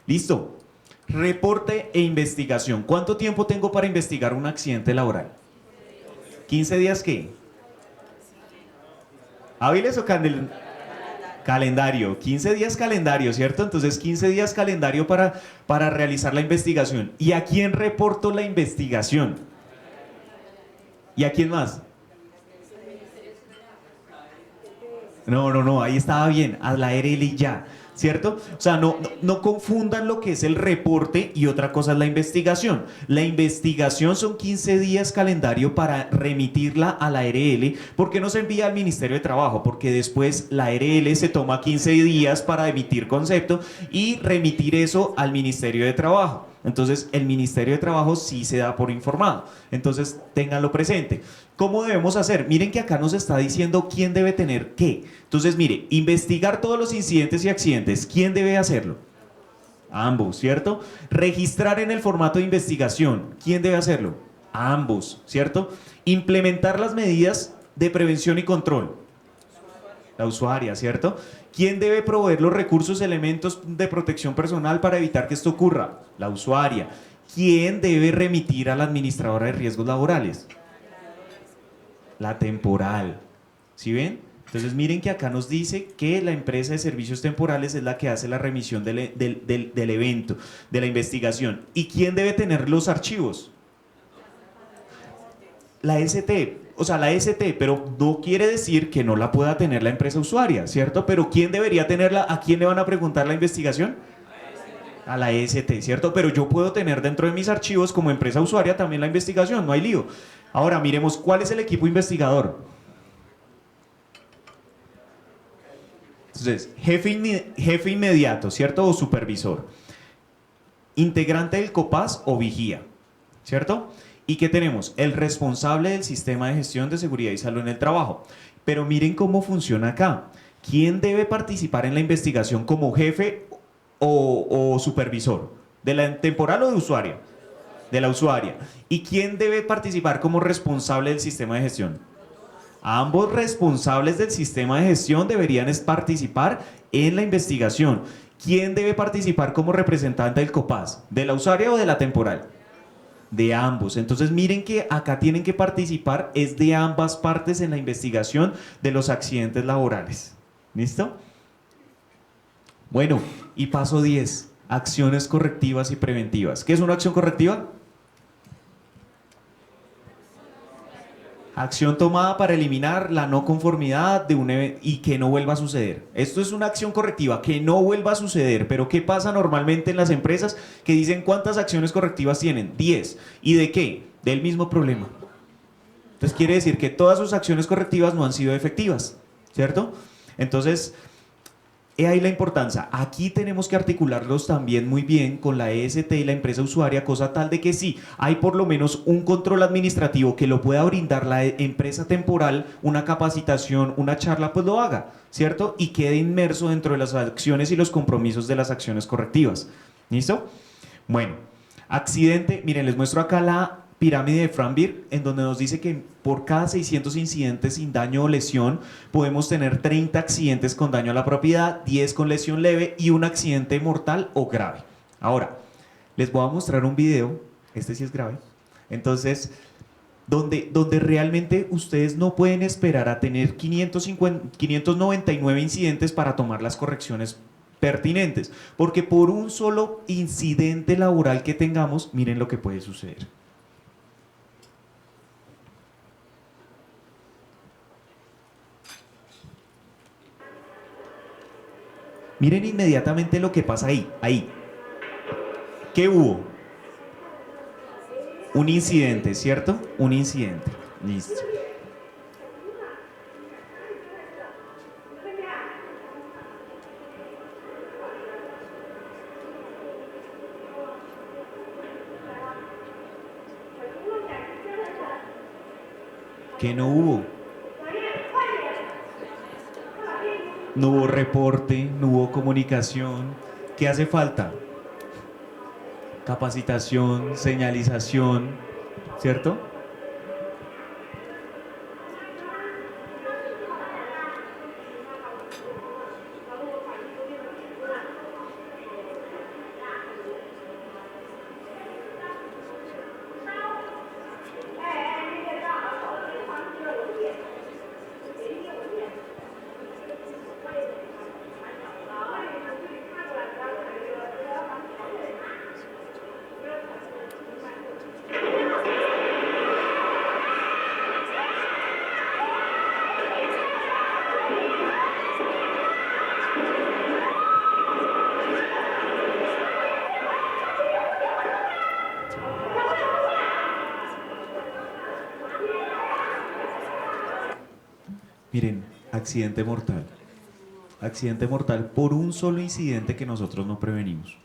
Listo. Reporte e investigación. ¿Cuánto tiempo tengo para investigar un accidente laboral? ¿15 días qué? ¿Hábiles o calendario? 15 días calendario, ¿cierto? Entonces 15 días calendario para realizar la investigación. ¿Y a quién reporto la investigación? ¿Y a quién más? No, ahí estaba bien, a la ARL ya, ¿cierto? O sea, no confundan lo que es el reporte y otra cosa es la investigación. La investigación son 15 días calendario para remitirla a la ARL. ¿Por qué no se envía al Ministerio de Trabajo? Porque después la ARL se toma 15 días para emitir concepto y remitir eso al Ministerio de Trabajo. Entonces, el Ministerio de Trabajo sí se da por informado. Entonces, ténganlo presente. ¿Cómo debemos hacer? Miren que acá nos está diciendo quién debe tener qué. Entonces, mire, investigar todos los incidentes y accidentes. ¿Quién debe hacerlo? Ambos, ¿cierto? Registrar en el formato de investigación. ¿Quién debe hacerlo? Ambos, ¿cierto? Implementar las medidas de prevención y control. La usuaria, ¿cierto? ¿Quién debe proveer los recursos, elementos de protección personal para evitar que esto ocurra? La usuaria. ¿Quién debe remitir a la administradora de riesgos laborales? La temporal. ¿Sí ven? Entonces miren que acá nos dice que la empresa de servicios temporales es la que hace la remisión del evento, de la investigación. ¿Y quién debe tener los archivos? La ST. O sea, la ST, pero no quiere decir que no la pueda tener la empresa usuaria, ¿cierto? Pero ¿quién debería tenerla? ¿A quién le van a preguntar la investigación? A la ST, ¿cierto? Pero yo puedo tener dentro de mis archivos como empresa usuaria también la investigación, no hay lío. Ahora miremos cuál es el equipo investigador. Entonces, jefe inmediato, ¿cierto? O supervisor. Integrante del COPAS o vigía, ¿cierto? ¿Y qué tenemos? El responsable del sistema de gestión de seguridad y salud en el trabajo. Pero miren cómo funciona acá. ¿Quién debe participar en la investigación como jefe o supervisor? ¿De la temporal o de usuaria? De la usuaria. ¿Y quién debe participar como responsable del sistema de gestión? Ambos responsables del sistema de gestión deberían participar en la investigación. ¿Quién debe participar como representante del COPAS? ¿De la usuaria o de la temporal? De ambos. Entonces miren que acá tienen que participar es de ambas partes en la investigación de los accidentes laborales. ¿Listo? Bueno, y paso 10, acciones correctivas y preventivas. ¿Qué es una acción correctiva? Acción tomada para eliminar la no conformidad de un evento y que no vuelva a suceder. Esto es una acción correctiva, que no vuelva a suceder. Pero ¿qué pasa normalmente en las empresas que dicen cuántas acciones correctivas tienen? 10. ¿Y de qué? Del mismo problema. Entonces quiere decir que todas sus acciones correctivas no han sido efectivas, ¿cierto? Entonces, he ahí la importancia. Aquí tenemos que articularlos también muy bien con la EST y la empresa usuaria, cosa tal de que sí, hay por lo menos un control administrativo que lo pueda brindar la empresa temporal, una capacitación, una charla, pues lo haga, ¿cierto? Y quede inmerso dentro de las acciones y los compromisos de las acciones correctivas. ¿Listo? Bueno, accidente, miren, les muestro acá la pirámide de Frambeer, en donde nos dice que por cada 600 incidentes sin daño o lesión, podemos tener 30 accidentes con daño a la propiedad, 10 con lesión leve y un accidente mortal o grave. Ahora, les voy a mostrar un video, este sí es grave, entonces, donde realmente ustedes no pueden esperar a tener 599 incidentes para tomar las correcciones pertinentes, porque por un solo incidente laboral que tengamos, miren lo que puede suceder. Miren inmediatamente lo que pasa ahí. ¿Qué hubo? Un incidente, ¿cierto? Un incidente. Listo. ¿Qué no hubo? No hubo reporte, no hubo comunicación. ¿Qué hace falta? Capacitación, señalización, ¿cierto? Miren, accidente mortal. Accidente mortal por un solo incidente que nosotros no prevenimos.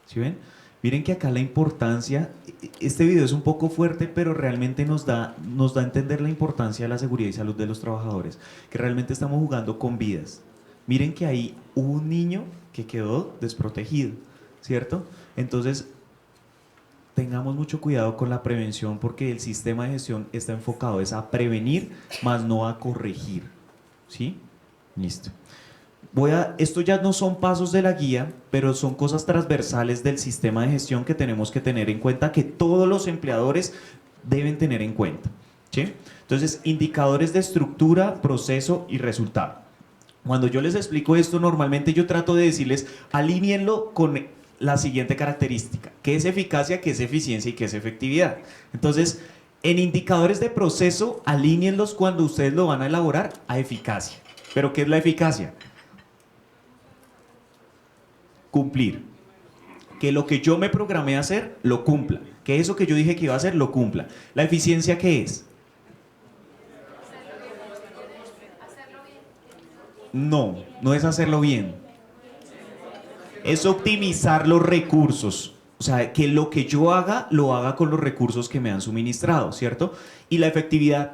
¿Sí ven? Miren que acá la importancia, este video es un poco fuerte, pero realmente nos da a entender la importancia de la seguridad y salud de los trabajadores, que realmente estamos jugando con vidas. Miren que ahí hubo un niño que quedó desprotegido, ¿cierto? Entonces, tengamos mucho cuidado con la prevención porque el sistema de gestión está enfocado es a prevenir, más no a corregir. ¿Sí? Listo. Esto ya no son pasos de la guía, pero son cosas transversales del sistema de gestión que tenemos que tener en cuenta, que todos los empleadores deben tener en cuenta. ¿Sí? Entonces, indicadores de estructura, proceso y resultado. Cuando yo les explico esto, normalmente yo trato de decirles, alíñenlo con la siguiente característica: ¿qué es eficacia, qué es eficiencia y qué es efectividad? Entonces, en indicadores de proceso, alíñenlos cuando ustedes lo van a elaborar a eficacia. ¿Pero qué es la eficacia? Cumplir. Que lo que yo me programé a hacer, lo cumpla. Que eso que yo dije que iba a hacer, lo cumpla. ¿La eficiencia qué es? No, no es hacerlo bien. Es optimizar los recursos. O sea, que lo que yo haga, lo haga con los recursos que me han suministrado, ¿cierto? Y la efectividad.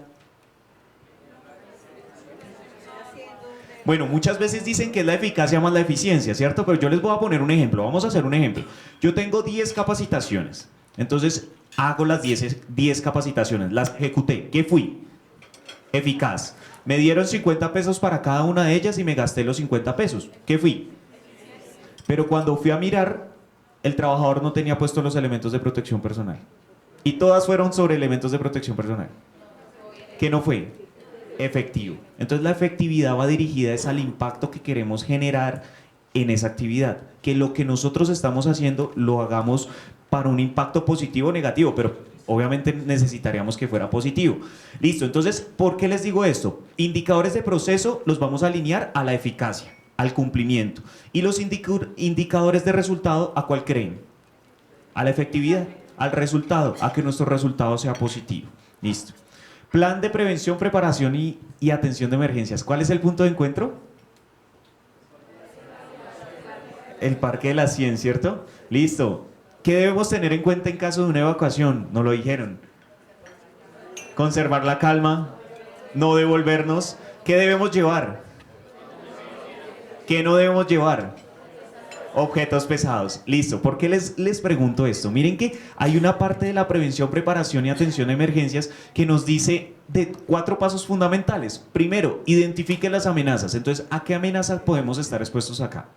Bueno, muchas veces dicen que es la eficacia más la eficiencia, ¿cierto? Pero yo les voy a poner un ejemplo. Vamos a hacer un ejemplo. Yo tengo 10 capacitaciones. Entonces, hago las 10 capacitaciones. Las ejecuté. ¿Qué fui? Eficaz. Me dieron 50 pesos para cada una de ellas y me gasté los 50 pesos. ¿Qué fui? Pero cuando fui a mirar, el trabajador no tenía puestos los elementos de protección personal. Y todas fueron sobre elementos de protección personal. ¿Qué no fue? Efectivo. Entonces la efectividad va dirigida es al impacto que queremos generar en esa actividad. Que lo que nosotros estamos haciendo lo hagamos para un impacto positivo o negativo, pero obviamente necesitaríamos que fuera positivo. Listo, entonces, ¿por qué les digo esto? Indicadores de proceso los vamos a alinear a la eficacia, al cumplimiento. Y los indicadores de resultado, ¿a cuál creen? A la efectividad, al resultado, a que nuestro resultado sea positivo. Listo. Plan de prevención, preparación y atención de emergencias. ¿Cuál es el punto de encuentro? El Parque de la 100, ¿cierto? Listo. ¿Qué debemos tener en cuenta en caso de una evacuación? Nos lo dijeron. Conservar la calma, no devolvernos. ¿Qué debemos llevar? ¿Qué no debemos llevar? Objetos pesados. Listo. ¿Por qué les pregunto esto? Miren que hay una parte de la prevención, preparación y atención a emergencias que nos dice de 4 pasos fundamentales. Primero, identifique las amenazas. Entonces, ¿a qué amenazas podemos estar expuestos acá?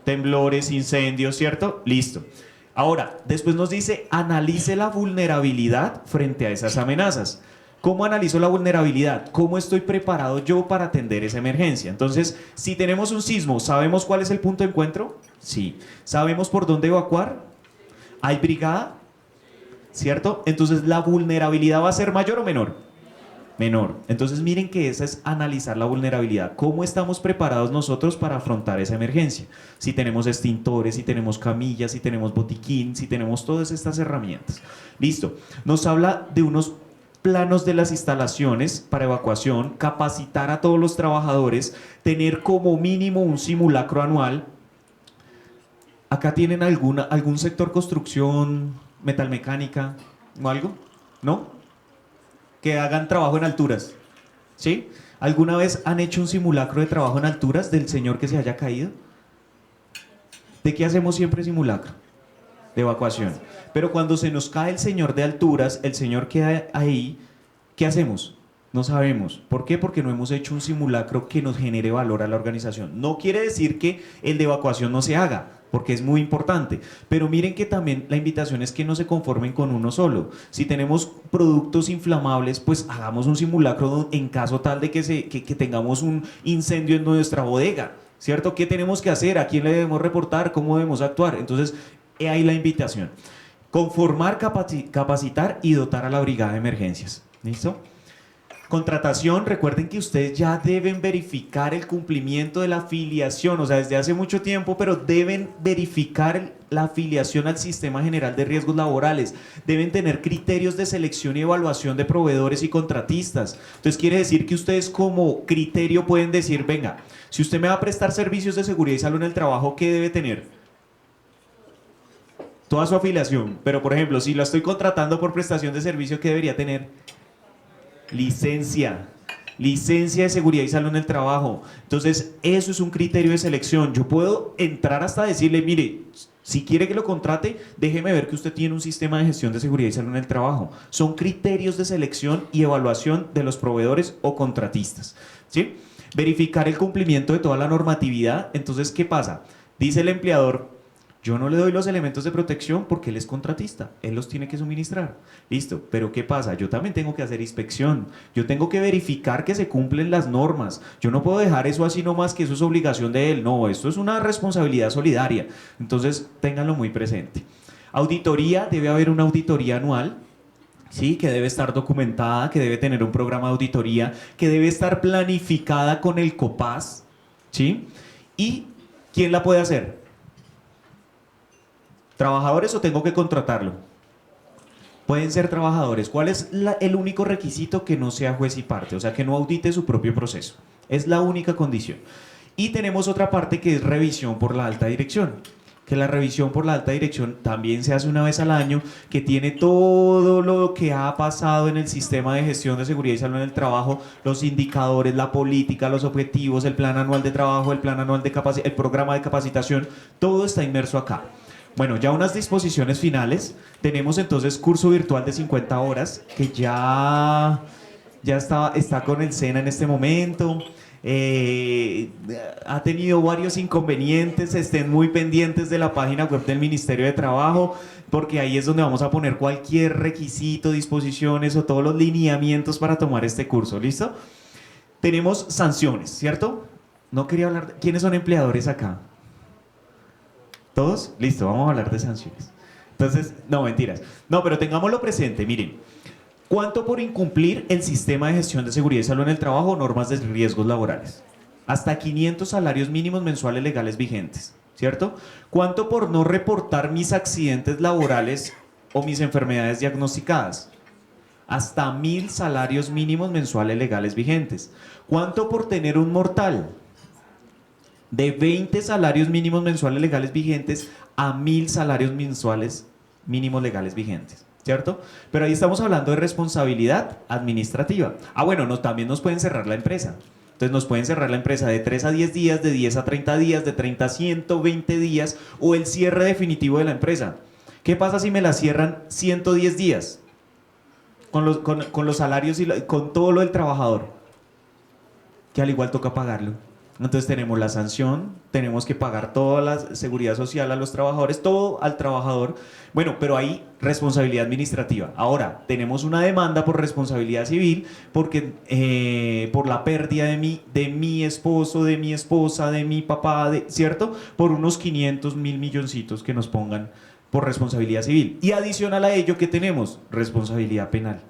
Temblores, incendios, ¿cierto? Listo. Ahora, después nos dice, analice la vulnerabilidad frente a esas amenazas. ¿Cómo analizo la vulnerabilidad? ¿Cómo estoy preparado yo para atender esa emergencia? Entonces, si tenemos un sismo, ¿sabemos cuál es el punto de encuentro? Sí. ¿Sabemos por dónde evacuar? ¿Hay brigada? ¿Cierto? Entonces, ¿la vulnerabilidad va a ser mayor o menor? menor. Entonces miren que esa es analizar la vulnerabilidad. ¿Cómo estamos preparados nosotros para afrontar esa emergencia? Si tenemos extintores, si tenemos camillas, si tenemos botiquín, si tenemos todas estas herramientas. Listo. Nos habla de unos planos de las instalaciones para evacuación, capacitar a todos los trabajadores, tener como mínimo un simulacro anual. ¿Acá tienen algún sector construcción, metalmecánica o algo? ¿No? Que hagan trabajo en alturas, ¿sí? ¿Alguna vez han hecho un simulacro de trabajo en alturas del señor que se haya caído? ¿De qué hacemos siempre simulacro? De evacuación. Pero cuando se nos cae el señor de alturas, el señor queda ahí, ¿qué hacemos? No sabemos. ¿Por qué? Porque no hemos hecho un simulacro que nos genere valor a la organización. No quiere decir que el de evacuación no se haga, porque es muy importante. Pero miren que también la invitación es que no se conformen con uno solo. Si tenemos productos inflamables, pues hagamos un simulacro en caso tal de que tengamos un incendio en nuestra bodega, ¿cierto? ¿Qué tenemos que hacer? ¿A quién le debemos reportar? ¿Cómo debemos actuar? Entonces, he ahí la invitación. Conformar, capacitar y dotar a la brigada de emergencias. ¿Listo? Contratación, recuerden que ustedes ya deben verificar el cumplimiento de la afiliación, o sea, desde hace mucho tiempo, pero deben verificar la afiliación al Sistema General de Riesgos Laborales. Deben tener criterios de selección y evaluación de proveedores y contratistas. Entonces, quiere decir que ustedes como criterio pueden decir, venga, si usted me va a prestar servicios de seguridad y salud en el trabajo, ¿qué debe tener? Toda su afiliación. Pero, por ejemplo, si la estoy contratando por prestación de servicio, ¿qué debería tener? Licencia de seguridad y salud en el trabajo. Entonces, eso es un criterio de selección. Yo puedo entrar hasta decirle, mire, si quiere que lo contrate, déjeme ver que usted tiene un sistema de gestión de seguridad y salud en el trabajo. Son criterios de selección y evaluación de los proveedores o contratistas, ¿sí? Verificar el cumplimiento de toda la normatividad. Entonces, ¿qué pasa? Dice el empleador, yo no le doy los elementos de protección porque él es contratista, él los tiene que suministrar. Listo, pero ¿qué pasa? Yo también tengo que hacer inspección, yo tengo que verificar que se cumplen las normas. Yo no puedo dejar eso así nomás, que eso es obligación de él. No, esto es una responsabilidad solidaria. Entonces, ténganlo muy presente. Auditoría, debe haber una auditoría anual, ¿sí? Que debe estar documentada, que debe tener un programa de auditoría, que debe estar planificada con el COPAS, ¿sí? ¿Y quién la puede hacer? ¿Trabajadores o tengo que contratarlo? Pueden ser trabajadores. ¿Cuál es el único requisito? Que no sea juez y parte, o sea, que no audite su propio proceso. Es la única condición. Y tenemos otra parte que es revisión por la alta dirección. Que la revisión por la alta dirección también se hace una vez al año, que tiene todo lo que ha pasado en el sistema de gestión de seguridad y salud en el trabajo, los indicadores, la política, los objetivos, el plan anual de trabajo, el plan anual de el programa de capacitación, todo está inmerso acá. Bueno, ya unas disposiciones finales. Tenemos entonces curso virtual de 50 horas, que ya está con el SENA en este momento. Ha tenido varios inconvenientes. Estén muy pendientes de la página web del Ministerio de Trabajo, porque ahí es donde vamos a poner cualquier requisito, disposiciones o todos los lineamientos para tomar este curso. ¿Listo? Tenemos sanciones, ¿cierto? No quería hablar de... ¿Quiénes son empleadores acá? ¿Todos? Listo, vamos a hablar de sanciones. Entonces, no, mentiras. No, pero tengámoslo presente, miren. ¿Cuánto por incumplir el sistema de gestión de seguridad y salud en el trabajo o normas de riesgos laborales? Hasta 500 salarios mínimos mensuales legales vigentes, ¿cierto? ¿Cuánto por no reportar mis accidentes laborales o mis enfermedades diagnosticadas? Hasta 1000 salarios mínimos mensuales legales vigentes. ¿Cuánto por tener un mortal? De 20 salarios mínimos mensuales legales vigentes a 1000 salarios mensuales mínimos legales vigentes, ¿cierto? Pero ahí estamos hablando de responsabilidad administrativa. Ah, bueno, también nos pueden cerrar la empresa. Entonces nos pueden cerrar la empresa de 3 a 10 días, de 10 a 30 días, de 30 a 120 días, o el cierre definitivo de la empresa. ¿Qué pasa si me la cierran 110 días? Con los salarios y con todo lo del trabajador, que al igual toca pagarlo. Entonces tenemos la sanción, tenemos que pagar toda la seguridad social a los trabajadores, todo al trabajador. Bueno, pero hay responsabilidad administrativa. Ahora, tenemos una demanda por responsabilidad civil porque por la pérdida de mi esposo, de mi esposa, de mi papá, ¿cierto? Por unos 500.000 milloncitos que nos pongan por responsabilidad civil. Y adicional a ello, ¿qué tenemos? Responsabilidad penal,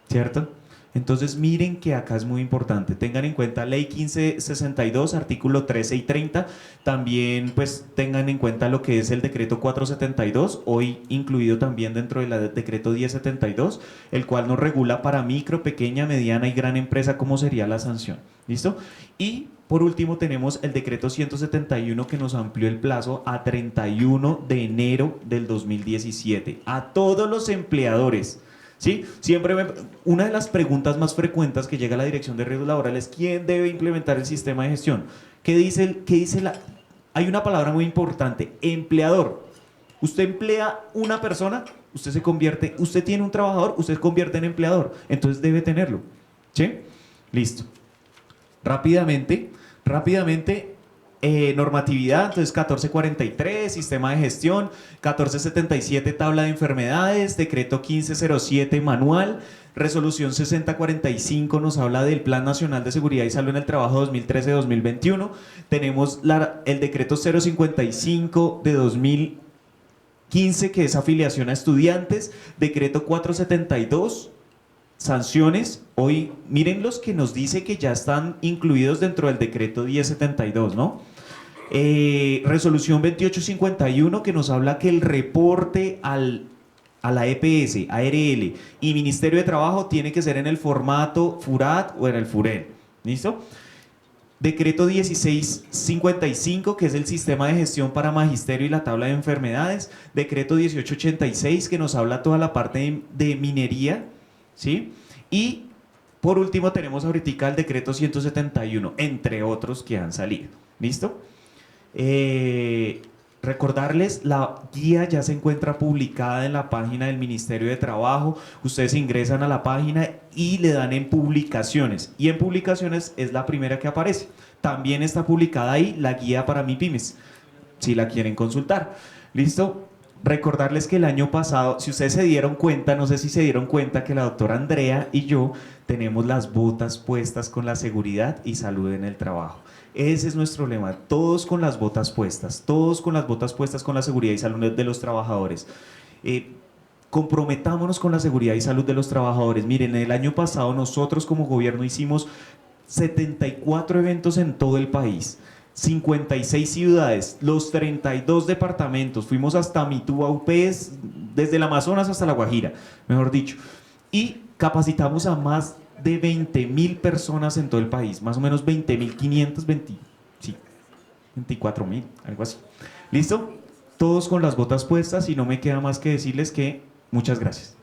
¿cierto? Entonces miren que acá es muy importante, tengan en cuenta ley 1562, artículo 13 y 30, también pues tengan en cuenta lo que es el decreto 472, hoy incluido también dentro del decreto 1072, el cual nos regula para micro, pequeña, mediana y gran empresa cómo sería la sanción, ¿listo? Y por último tenemos el decreto 171 que nos amplió el plazo a 31 de enero del 2017, a todos los empleadores. ¿Sí? Una de las preguntas más frecuentes que llega a la Dirección de Riesgos Laborales es ¿quién debe implementar el sistema de gestión? Hay una palabra muy importante, empleador. Usted emplea una persona, usted tiene un trabajador, usted se convierte en empleador, entonces debe tenerlo. ¿Sí? Listo. Rápidamente, normatividad, entonces 1443, sistema de gestión, 1477, tabla de enfermedades, decreto 1507, manual, resolución 6045 nos habla del Plan Nacional de Seguridad y Salud en el Trabajo 2013-2021, tenemos el decreto 055 de 2015 que es afiliación a estudiantes, decreto 472, sanciones, hoy miren los que nos dice que ya están incluidos dentro del decreto 1072, ¿no? Resolución 2851 que nos habla que el reporte a la EPS, ARL y Ministerio de Trabajo tiene que ser en el formato FURAT o en el FUREL, ¿listo? Decreto 1655, que es el sistema de gestión para magisterio y la tabla de enfermedades. Decreto 1886, que nos habla toda la parte de minería, ¿sí? Y por último tenemos ahorita el decreto 171, entre otros que han salido. ¿Listo? Recordarles, la guía ya se encuentra publicada en la página del Ministerio de Trabajo. Ustedes ingresan a la página y le dan en publicaciones. Y en publicaciones es la primera que aparece. También está publicada ahí la guía para MIPYMES, si la quieren consultar. ¿Listo? Recordarles que el año pasado, si ustedes se dieron cuenta, no sé si se dieron cuenta que la doctora Andrea y yo tenemos las botas puestas con la seguridad y salud en el trabajo. Ese es nuestro lema, todos con las botas puestas, todos con las botas puestas con la seguridad y salud de los trabajadores. Comprometámonos con la seguridad y salud de los trabajadores. Miren, el año pasado nosotros como gobierno hicimos 74 eventos en todo el país. 56 ciudades, los 32 departamentos, fuimos hasta Mitúa, UPS, desde el Amazonas hasta La Guajira, mejor dicho, y capacitamos a más de 20.000 personas en todo el país, más o menos 20.520, sí, 24.000, algo así. ¿Listo? Todos con las botas puestas y no me queda más que decirles que muchas gracias.